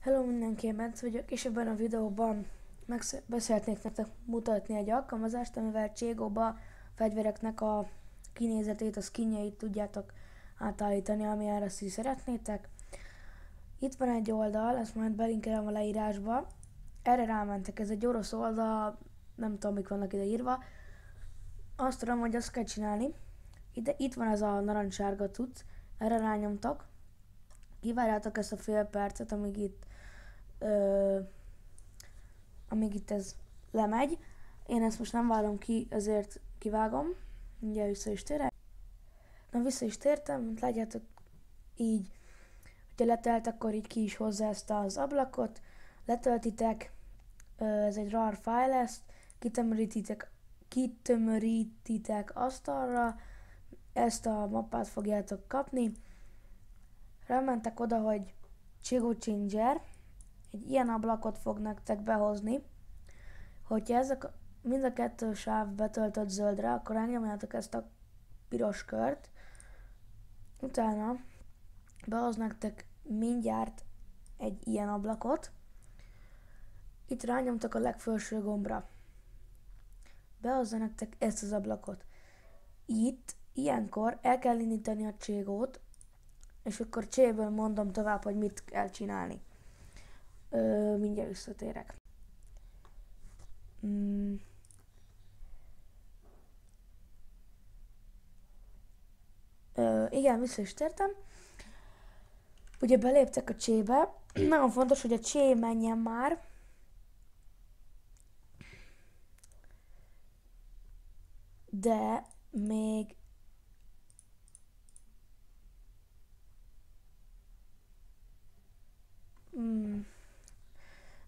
Hello mindenki, én Bence vagyok, és ebben a videóban szeretnék nektek mutatni egy alkalmazást, amivel Cségóba fegyvereknek a kinézetét, a skinjeit tudjátok átállítani, amilyenre azt is szeretnétek. Itt van egy oldal, ezt majd belinkelem a leírásba. Erre rámentek, ez egy orosz oldal, nem tudom, mik vannak ide írva. Azt tudom, hogy azt kell csinálni. Itt van ez a narancssárga cucc, erre rányomtok. Kivárjátok ezt a fél percet, amíg itt ez lemegy. Én ezt most nem várom ki, ezért kivágom. Ugye vissza is térek. Na, vissza is tértem, mint látjátok, így, hogyha letelt, akkor így ki is hozza ezt az ablakot. Letöltitek, ez egy RAR file lesz, kitömörítitek asztalra, ezt a mappát fogjátok kapni. Rámentek oda, hogy Cségó Changer, egy ilyen ablakot fog nektek behozni. Hogyha mind a kettő sáv betöltött zöldre, akkor elnyomjátok ezt a piros kört. Utána behoz nektek mindjárt egy ilyen ablakot. Itt rányomtok a legfelső gombra. Behozza nektek ezt az ablakot. Itt ilyenkor el kell indítani a Cségót, és akkor Cséből mondom tovább, hogy mit kell csinálni. Mindjárt visszatérek. Igen, vissza is tértem. Ugye beléptek a Csébe. Nagyon fontos, hogy a Csé menjen már. De még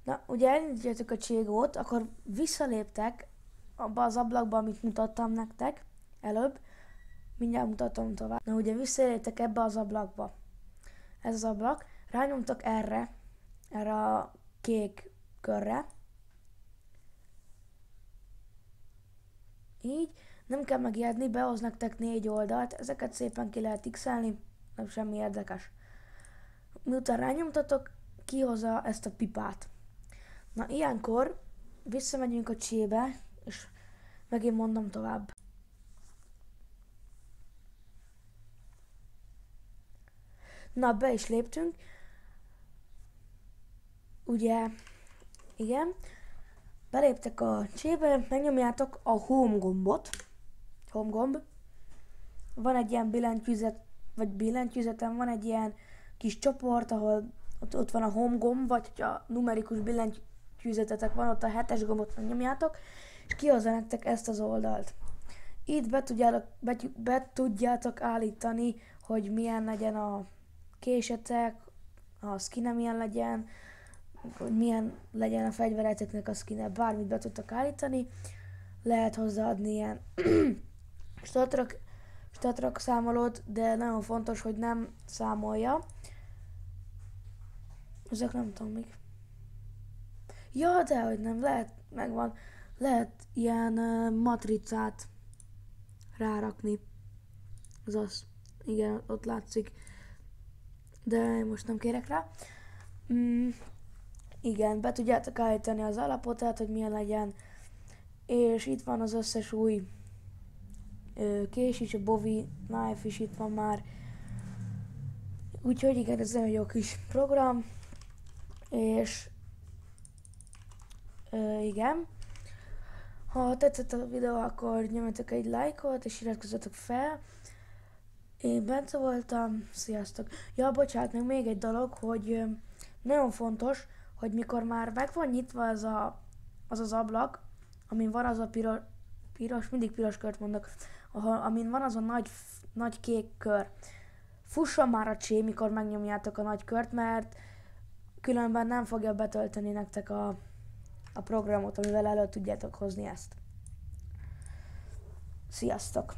Na, ugye elindítjátok a Cségót, akkor visszaléptek abba az ablakba, amit mutattam nektek előbb. Mindjárt mutatom tovább. Na, ugye visszaléptek ebbe az ablakba. Ez az ablak. Rányomtok erre a kék körre. Így. Nem kell megijedni, behoz nektek 4 oldalt. Ezeket szépen ki lehet x-elni, nem semmi érdekes. Miután rányomtatok, kihozza ezt a pipát. Na, ilyenkor visszamegyünk a Csébe, és megint mondom tovább. Na, be is léptünk. Ugye, igen. Beléptek a Csébe, megnyomjátok a Home gombot. Home gomb. Van egy ilyen billentyűzetem, van egy ilyen kis csoport, ahol ott van a Home gomb, vagy ha numerikus billentyűzetetek van, ott a 7-es gombot megnyomjátok, és kihozza nektek ezt az oldalt. Itt be tudjátok állítani, hogy milyen legyen a késetek, a skine milyen legyen, hogy milyen legyen a fegyvereteknek a skine, bármit be tudtok állítani. Lehet hozzáadni ilyen statrak számolót, de nagyon fontos, hogy nem számolja. Ezek nem tudom még. Ja, dehogy nem, megvan. Lehet ilyen matricát rárakni. Azaz, igen, ott látszik. De most nem kérek rá. Igen, be tudjátok állítani az alapot, tehát hogy milyen legyen. És itt van az összes új kés is, a Bowie knife is itt van már. Úgyhogy igen, ez nagyon jó kis program. És igen. Ha tetszett a videó, akkor nyomjatok egy lájkot, és iratkozzatok fel. Én Bence voltam, sziasztok! Ja, bocsánat, meg még egy dolog, hogy nagyon fontos, hogy mikor már meg van nyitva az ablak, amin van az a piros, mindig piros kört mondok, amin van az a nagy kék kör. Fusson már a Csé, mikor megnyomjátok a nagy kört, mert különben nem fogja betölteni nektek a programot, amivel elő tudjátok hozni ezt. Sziasztok!